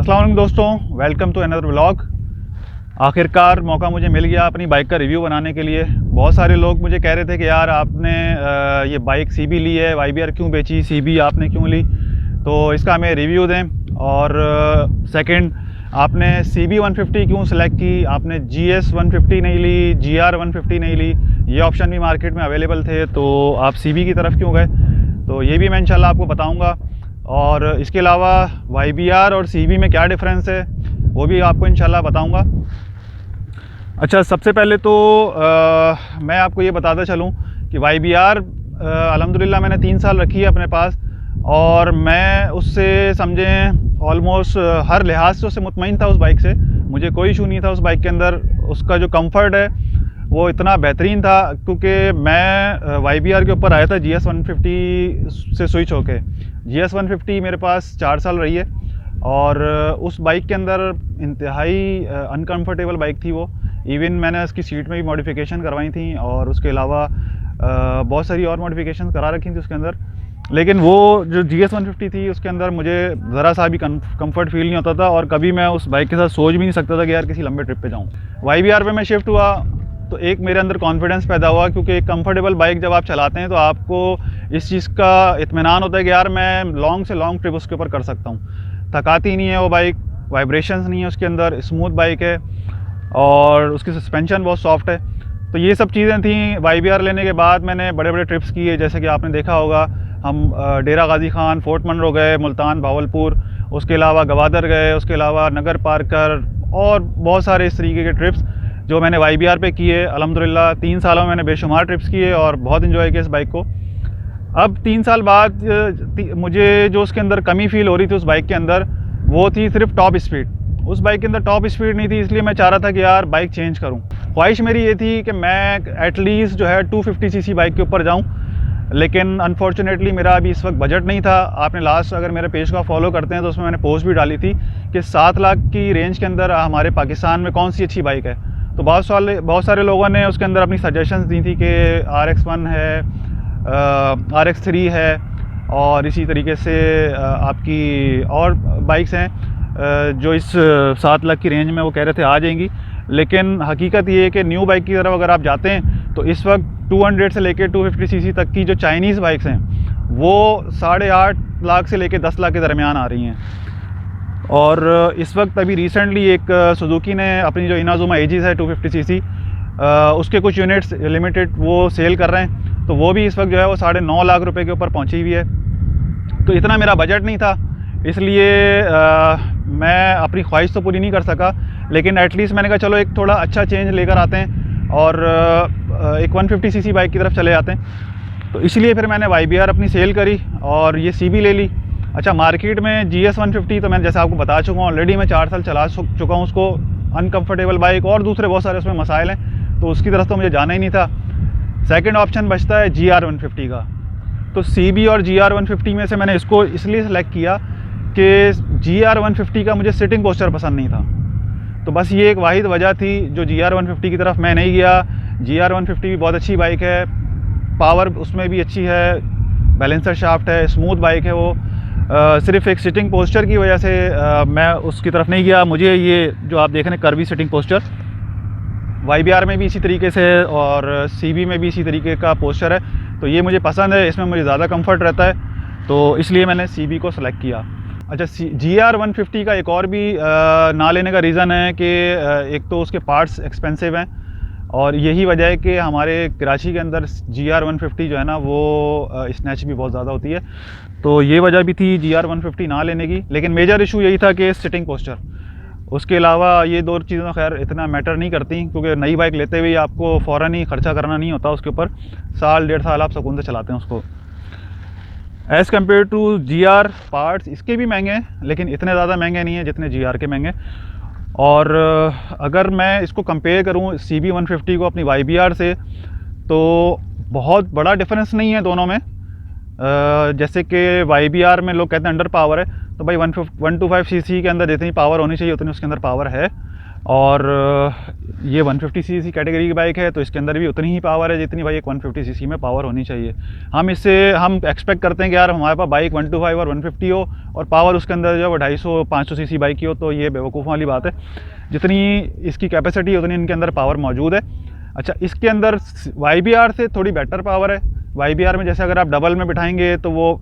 अस्सलाम वालेकुम दोस्तों, वेलकम टू अनदर व्लॉग। आखिरकार मौका मुझे मिल गया अपनी बाइक का रिव्यू बनाने के लिए। बहुत सारे लोग मुझे कह रहे थे कि यार आपने ये बाइक CB ली है, YBR क्यों बेची, CB आपने क्यों ली, तो इसका हमें रिव्यू दें। और सेकंड, आपने CB 150 क्यों सेलेक्ट की, आपने GS 150 नहीं ली, GR 150 नहीं ली, ये ऑप्शन भी मार्केट में अवेलेबल थे, तो आप CB की तरफ क्यों गए, तो ये भी मैं इंशाल्लाह आपको बताऊँगा। और इसके अलावा YBR और CB में क्या डिफरेंस है वो भी आपको इंशाल्लाह बताऊंगा। अच्छा, सबसे पहले तो मैं आपको ये बताता चलूं कि YBR अल्हम्दुलिल्लाह मैंने 3 साल रखी है अपने पास, और मैं उससे समझें ऑलमोस्ट हर लिहाज से उससे मुतमईन था। उस बाइक से मुझे कोई इशू नहीं था उस बाइक के अंदर। उसका जो कंफर्ट है वो इतना बेहतरीन था, क्योंकि मैं YBR के ऊपर आया था GS 150 से स्विच होके। GS 150 मेरे पास 4 साल रही है, और उस बाइक के अंदर इंतहाई अनकंफर्टेबल बाइक थी वो। इवन मैंने उसकी सीट में भी मॉडिफिकेशन करवाई थी, और उसके अलावा बहुत सारी और मॉडिफिकेशन करा रखी थी उसके अंदर। लेकिन वो जो GS 150 थी उसके अंदर मुझे ज़रा सा भी कंफर्ट फील नहीं होता था, और कभी मैं उस बाइक के साथ सोच भी नहीं सकता था कि यार किसी लंबे ट्रिप पे जाऊँ। YBR पे मैं शिफ्ट हुआ तो एक मेरे अंदर कॉन्फिडेंस पैदा हुआ, क्योंकि एक कंफर्टेबल बाइक जब आप चलाते हैं तो आपको इस चीज़ का इत्मीनान होता है कि यार मैं लॉन्ग से लॉन्ग ट्रिप उसके ऊपर कर सकता हूँ। थकाती नहीं है वो बाइक, वाइब्रेशंस नहीं है उसके अंदर, स्मूथ बाइक है, और उसकी सस्पेंशन बहुत सॉफ्ट है। तो ये सब चीज़ें थी। YBR लेने के बाद मैंने बड़े बड़े ट्रिप्स किए, जैसे कि आपने देखा होगा हम डेरा गाजी खान, फोर्ट मनरो गए, मुल्तान, भावलपुर, उसके अलावा गवादर गए, उसके अलावा नगर पार्कर, और बहुत सारे इस तरीके के ट्रिप्स जो मैंने YBR पे किए। अल्हम्दुलिल्लाह 3 सालों में मैंने बेशुमार ट्रिप्स किए और बहुत इन्जॉय किया इस बाइक को। अब 3 साल बाद मुझे जो उसके अंदर कमी फ़ील हो रही थी उस बाइक के अंदर, वो थी सिर्फ टॉप स्पीड। उस बाइक के अंदर टॉप स्पीड नहीं थी, इसलिए मैं चाह रहा था कि यार बाइक चेंज करूं। ख्वाहिश मेरी ये थी कि मैं एटलीस्ट जो है 250 सीसी बाइक के ऊपर जाऊं, लेकिन अनफॉर्चुनेटली मेरा अभी इस वक्त बजट नहीं था। आपने लास्ट अगर मेरे पेज का फॉलो करते हैं तो उसमें मैंने पोस्ट भी डाली थी कि 7 लाख की रेंज के अंदर हमारे पाकिस्तान में कौन सी अच्छी बाइक है। तो बहुत सारे लोगों ने उसके अंदर अपनी सजेशंस दी थी कि RX1 है, RX3 है, और इसी तरीके से आपकी और बाइक्स हैं जो इस 7 लाख की रेंज में वो कह रहे थे आ जाएंगी। लेकिन हकीकत ये है कि न्यू बाइक की तरफ अगर आप जाते हैं तो इस वक्त 200 से लेकर 250 सीसी तक की जो चाइनीज़ बाइक्स हैं वो 8.5 लाख से लेकर 10 लाख के दरमियान आ रही हैं। और इस वक्त अभी रिसेंटली एक सुजुकी ने अपनी जो इनाजुमा एजिस है 250 सीसी, उसके कुछ यूनिट्स लिमिटेड वो सेल कर रहे हैं, तो वो भी इस वक्त जो है वो 9.5 लाख रुपए के ऊपर पहुंची हुई है। तो इतना मेरा बजट नहीं था, इसलिए मैं अपनी ख्वाहिश तो पूरी नहीं कर सका, लेकिन एटलीस्ट मैंने कहा चलो एक थोड़ा अच्छा चेंज लेकर आते हैं और एक 150 सीसी बाइक की तरफ चले जाते हैं। तो इसलिए फिर मैंने YBR अपनी सेल करी और ये CB ले ली। अच्छा, मार्केट में GS 150 तो मैंने जैसे आपको बता चुका हूँ ऑलरेडी, मैं 4 साल चला चुका हूँ उसको। अनकम्फर्टेबल बाइक और दूसरे बहुत सारे उसमें मसाइल हैं, तो उसकी तरफ तो मुझे जाना ही नहीं था। सेकंड ऑप्शन बचता है GR 150 का। तो CB और GR 150 में से मैंने इसको इसलिए सेलेक्ट किया कि GR 150 का मुझे सिटिंग पोस्चर पसंद नहीं था। तो बस ये एक वाहिद वजह थी जो GR 150 की तरफ मैं नहीं गया। GR 150 भी बहुत अच्छी बाइक है, पावर उसमें भी अच्छी है, बैलेंसर शाफ्ट है, स्मूथ बाइक है वो। सिर्फ एक सिटिंग पोस्चर की वजह से मैं उसकी तरफ नहीं गया। मुझे ये जो आप देख रहे हैं कर्वी सिटिंग पोस्चर, YBR में भी इसी तरीके से और CB में भी इसी तरीके का पोस्चर है, तो ये मुझे पसंद है, इसमें मुझे ज़्यादा कंफर्ट रहता है, तो इसलिए मैंने CB को सेलेक्ट किया। अच्छा, GR 150 का एक और भी ना लेने का रीज़न है कि एक तो उसके पार्ट्स एक्सपेंसिव हैं, और यही वजह है कि हमारे कराची के अंदर GR 150 जो है ना वो स्नैच भी बहुत ज़्यादा होती है, तो ये वजह भी थी GR 150 ना लेने की। लेकिन मेजर इशू यही था कि सिटिंग पोस्चर। उसके अलावा ये 2 चीज़ें खैर इतना मैटर नहीं करती, क्योंकि नई बाइक लेते हुए आपको फ़ौरन ही खर्चा करना नहीं होता उसके ऊपर, साल 1.5 साल आप सुकून से चलाते हैं उसको। As compare to GR, parts इसके भी महंगे हैं, लेकिन इतने ज़्यादा महंगे नहीं हैं जितने GR के महंगे। और अगर मैं इसको कंपेयर करूं CB 150 को अपनी YBR से, तो बहुत बड़ा डिफरेंस नहीं है दोनों में। जैसे कि YBR में लोग कहते हैं अंडर पावर है, तो भाई 125 सीसी के अंदर जितनी पावर होनी चाहिए उतनी उसके अंदर पावर है। और ये 150 सीसी कैटेगरी की बाइक है, तो इसके अंदर भी उतनी ही पावर है जितनी भाई एक 150 सीसी में पावर होनी चाहिए। हम एक्सपेक्ट करते हैं कि यार हमारे पास बाइक 125 और 150 हो और पावर उसके अंदर जो है वो 250-500 सीसी बाइक की हो, तो ये बेवकूफ़ वाली बात है। जितनी इसकी कैपेसिटी उतनी इनके अंदर पावर मौजूद है। अच्छा, इसके अंदर YBR से थोड़ी बेटर पावर है। YBR में जैसे अगर आप डबल में बिठाएंगे तो वो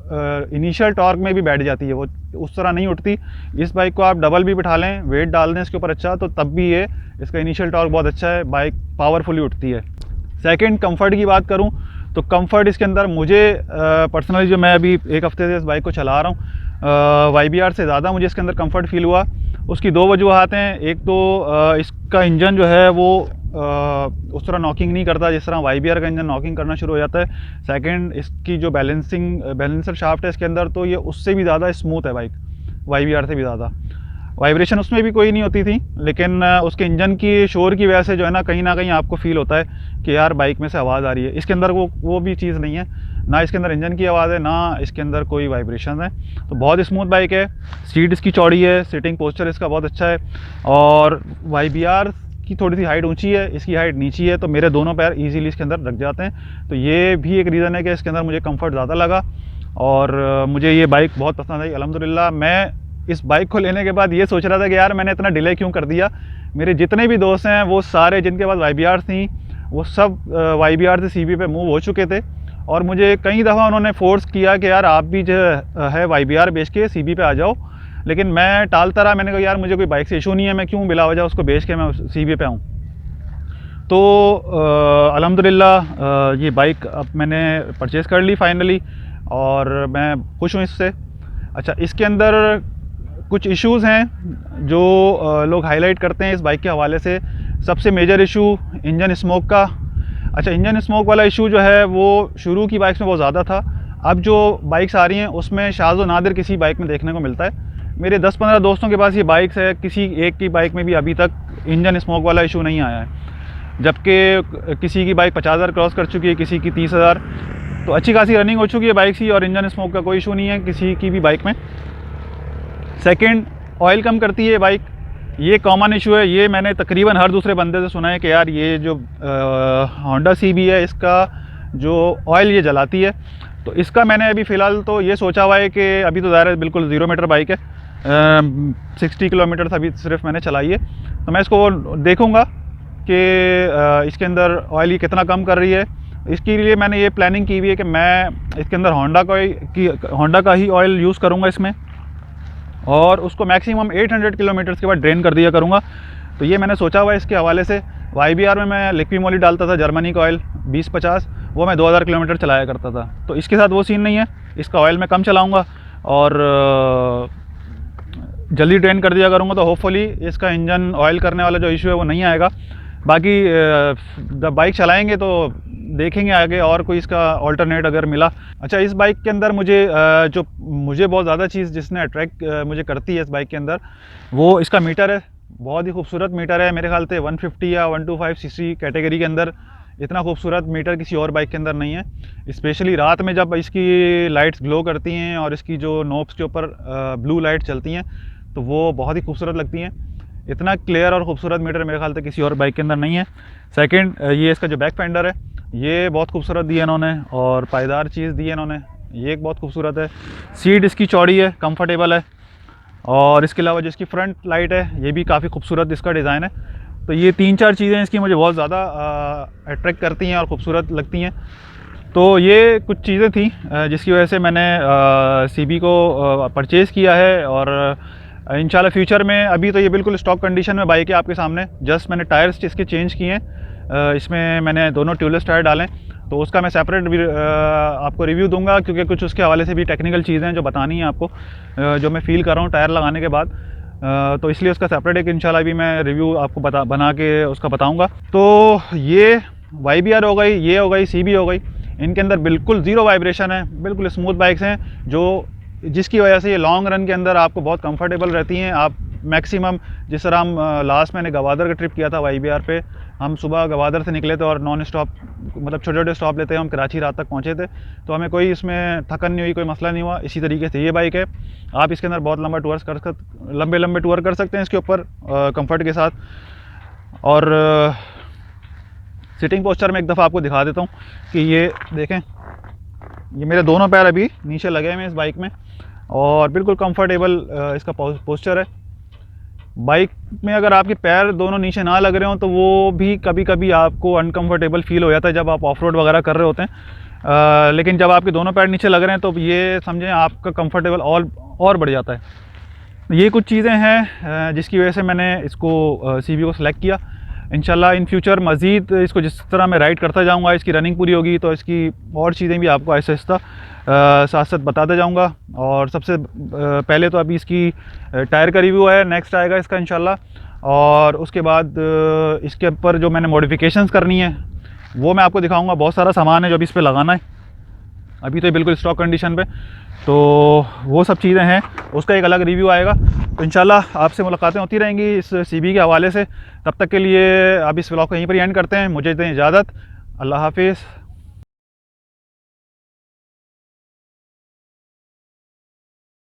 इनिशियल टॉर्क में भी बैठ जाती है, वो उस तरह नहीं उठती। इस बाइक को आप डबल भी बिठा लें, वेट डाल दें इसके ऊपर अच्छा, तो तब भी ये इसका इनिशियल टॉर्क बहुत अच्छा है, बाइक पावरफुली उठती है। सेकंड, कंफर्ट की बात करूं तो कंफर्ट इसके अंदर मुझे पर्सनली, जो मैं अभी एक हफ्ते से इस बाइक को चला रहा हूँ, YBR से ज़्यादा मुझे इसके अंदर कंफर्ट फील हुआ। उसकी दो वजूहत हैं। एक तो इसका इंजन जो है वो उस तरह नॉकिंग नहीं करता जिस तरह YBR का इंजन नॉकिंग करना शुरू हो जाता है। सेकंड, इसकी जो बैलेंसर शाफ्ट है इसके अंदर, तो ये उससे भी ज़्यादा स्मूथ है बाइक, YBR से भी ज़्यादा। वाइब्रेशन उसमें भी कोई नहीं होती थी, लेकिन उसके इंजन की शोर की वजह से जो है ना कहीं आपको फील होता है कि यार बाइक में से आवाज़ आ रही है। इसके अंदर वो भी चीज़ नहीं है, ना इसके अंदर इंजन की आवाज़ है, ना इसके अंदर कोई वाइब्रेशन है। तो बहुत स्मूथ बाइक है। सीट इसकी चौड़ी है, सीटिंग पोस्चर इसका बहुत अच्छा है। और YBR की थोड़ी सी हाइट ऊंची है, इसकी हाइट नीची है, तो मेरे दोनों पैर इजीली इसके अंदर रख जाते हैं। तो ये भी एक रीज़न है कि इसके अंदर मुझे कंफर्ट ज़्यादा लगा और मुझे ये बाइक बहुत पसंद आई अल्हम्दुलिल्लाह। मैं इस बाइक को लेने के बाद ये सोच रहा था कि यार मैंने इतना डिले क्यों कर दिया। मेरे जितने भी दोस्त हैं वो सारे जिनके पास YBR थी, वो सब YBR से CB पे मूव हो चुके थे और मुझे कई दफ़ा उन्होंने फोर्स किया कि यार आप भी जो है YBR बेच के CB पे आ जाओ, लेकिन मैं टालता रहा। मैंने कहा यार मुझे कोई बाइक से इशू नहीं है, मैं क्यों बिला वजह उसको बेच के मैं CB पे आऊँ। तो अल्हम्दुलिल्लाह ये बाइक अब मैंने परचेज़ कर ली फाइनली और मैं खुश हूँ इससे। अच्छा, इसके अंदर कुछ इश्यूज़ हैं जो लोग हाईलाइट करते हैं इस बाइक के हवाले से। सबसे मेजर इशू इंजन स्मोक का। अच्छा, इंजन स्मोक वाला इशू जो है वो शुरू की बाइक्स में बहुत ज़्यादा था। अब जो बाइक्स आ रही हैं उसमें शाज़ व नादिर किसी बाइक में देखने को मिलता है। मेरे 10-15 दोस्तों के पास ये बाइक्स है, किसी एक की बाइक में भी अभी तक इंजन स्मोक वाला इशू नहीं आया है, जबकि किसी की बाइक 50,000 क्रॉस कर चुकी है, किसी की 30,000। तो अच्छी खासी रनिंग हो चुकी है बाइक की और इंजन स्मोक का कोई इशू नहीं है किसी की भी बाइक में। सेकंड, ऑयल कम करती है बाइक, ये कॉमन इशू है। ये मैंने तकरीबन हर दूसरे बंदे से सुना है कि यार ये जो होंडा CB है इसका जो ऑयल ये जलाती है। तो इसका मैंने अभी फ़िलहाल तो ये सोचा हुआ है कि अभी तो ज़ाहिर है बिल्कुल 0 मीटर बाइक है, 60 किलोमीटर अभी सिर्फ मैंने चलाई है, तो मैं इसको देखूँगा कि इसके अंदर ऑयल ये कितना कम कर रही है। इसके लिए मैंने ये प्लानिंग की हुई है कि मैं इसके अंदर होंडा का ही ऑयल यूज़ करूँगा इसमें और उसको मैक्सिमम 800 किलोमीटर्स के बाद ड्रेन कर दिया करूँगा। तो ये मैंने सोचा हुआ है इसके हवाले से। YBR में मैं लिक्वी मोली डालता था, जर्मनी का ऑयल 20-50, वो मैं 2000 किलोमीटर चलाया करता था। तो इसके साथ वो सीन नहीं है, इसका ऑयल मैं कम चलाऊँगा और जल्दी ड्रेन कर दिया करूँगा, तो होपफुली इसका इंजन ऑयल करने वाला जो इशू है वो नहीं आएगा। बाकी जब बाइक चलाएँगे तो देखेंगे आगे और कोई इसका ऑल्टरनेट अगर मिला। अच्छा, इस बाइक के अंदर जो मुझे बहुत ज़्यादा चीज़ जिसने अट्रैक्ट मुझे करती है इस बाइक के अंदर, वो इसका मीटर है। बहुत ही खूबसूरत मीटर है। मेरे ख्याल से 150 या 125 सीसी कैटेगरी के अंदर इतना खूबसूरत मीटर किसी और बाइक के अंदर नहीं है। स्पेशली रात में जब इसकी लाइट्स ग्लो करती हैं और इसकी जो नोब्स के ऊपर ब्लू लाइट चलती हैं तो वो बहुत ही खूबसूरत लगती हैं। इतना क्लियर और ख़ूबसूरत मीटर मेरे ख्याल से किसी और बाइक के अंदर नहीं है। सेकंड, ये इसका जो बैक फेंडर है ये बहुत खूबसूरत दिया इन्होंने और पायदार चीज़ दी है इन्होंने, ये एक बहुत खूबसूरत है। सीट इसकी चौड़ी है, कंफर्टेबल है और इसके अलावा जो इसकी फ्रंट लाइट है ये भी काफ़ी खूबसूरत इसका डिज़ाइन है। तो ये 3-4 चीज़ें इसकी मुझे बहुत ज़्यादा अट्रैक्ट करती हैं और ख़ूबसूरत लगती हैं। तो ये कुछ चीज़ें थी जिसकी वजह से मैंने CB को परचेज़ किया है और इंशाल्लाह फ्यूचर में, अभी तो ये बिल्कुल स्टॉक कंडीशन में बाइक है आपके सामने। जस्ट मैंने टायर्स इसके चेंज किए हैं, इसमें मैंने दोनों ट्यूबलेस टायर डालें, तो उसका मैं सेपरेट भी आपको रिव्यू दूंगा क्योंकि कुछ उसके हवाले से भी टेक्निकल चीज़ें हैं जो बतानी है आपको, जो मैं फ़ील कर रहा हूँ टायर लगाने के बाद। तो इसलिए उसका सेपरेट एक इंशाल्लाह भी मैं रिव्यू आपको बना के उसका बताऊँगा। तो ये YBR हो गई, ये हो गई, CB हो गई, इनके अंदर बिल्कुल ज़ीरो वाइब्रेशन है, बिल्कुल स्मूथ बाइक्स हैं जिसकी वजह से ये लॉन्ग रन के अंदर आपको बहुत कंफर्टेबल रहती हैं। आप मैक्सिमम, जिस तरह हम लास्ट मैंने गवादर का ट्रिप किया था YBR पे, हम सुबह गवादर से निकले थे और नॉन स्टॉप मतलब छोटे छोटे स्टॉप लेते हैं, हम कराची रात तक पहुँचे थे, तो हमें कोई इसमें थकन नहीं हुई, कोई मसला नहीं हुआ। इसी तरीके से ये बाइक है, आप इसके अंदर बहुत लंबे टूर कर सकते हैं इसके ऊपर कंफर्ट के साथ। और सिटिंग पोस्चर में एक दफ़ा आपको दिखा देता हूँ कि ये देखें, ये मेरे दोनों पैर अभी नीचे लगे हुए हैं इस बाइक में और बिल्कुल कंफर्टेबल इसका पोस्चर है। बाइक में अगर आपके पैर दोनों नीचे ना लग रहे हों तो वो भी कभी कभी आपको अनकंफर्टेबल फील हो जाता है जब आप ऑफ रोड वगैरह कर रहे होते हैं, लेकिन जब आपके दोनों पैर नीचे लग रहे हैं तो ये समझें आपका कंफर्टेबल और बढ़ जाता है। ये कुछ चीज़ें हैं जिसकी वजह से मैंने इसको सीबी को सिलेक्ट किया। इंशाल्लाह इन फ्यूचर मज़ीद इसको जिस तरह मैं राइड करता जाऊंगा, इसकी रनिंग पूरी होगी तो इसकी और चीज़ें भी आपको आहिस्ता आहिस्ता साथ साथ बताता जाऊंगा। और सबसे पहले तो अभी इसकी टायर का रिव्यू है, नेक्स्ट आएगा इसका इंशाल्लाह, और उसके बाद इसके ऊपर जो मैंने मॉडिफिकेशंस करनी है वो मैं आपको दिखाऊंगा। बहुत सारा सामान है जो अभी इस पर लगाना है, अभी तो बिल्कुल स्टॉक कंडीशन पे, तो वो सब चीज़ें हैं, उसका एक अलग रिव्यू आएगा। तो इंशाल्लाह आपसे मुलाकातें होती रहेंगी इस सीबी के हवाले से। तब तक के लिए अब इस व्लॉग को यहीं पर एंड करते हैं, मुझे दें इजाज़त, अल्लाह हाफिज़।